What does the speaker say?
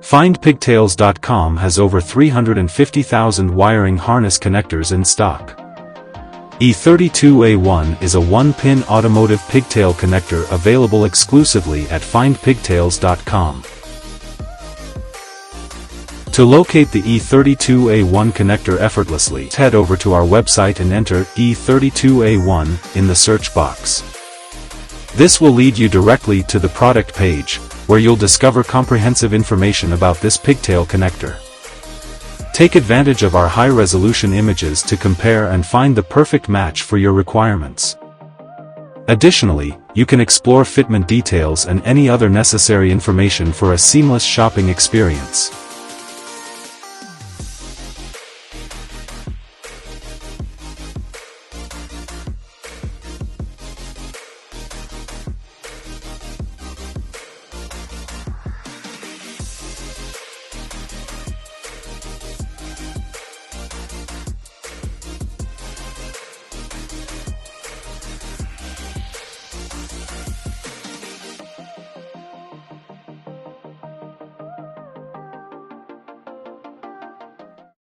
Findpigtails.com has over 350,000 wiring harness connectors in stock. E32A1 is a one-pin automotive pigtail connector available exclusively at findpigtails.com. To locate the E32A1 connector effortlessly, head over to our website and enter E32A1 in the search box. This will lead you directly to the product page, where you'll discover comprehensive information about this pigtail connector. Take advantage of our high-resolution images to compare and find the perfect match for your requirements. Additionally, you can explore fitment details and any other necessary information for a seamless shopping experience.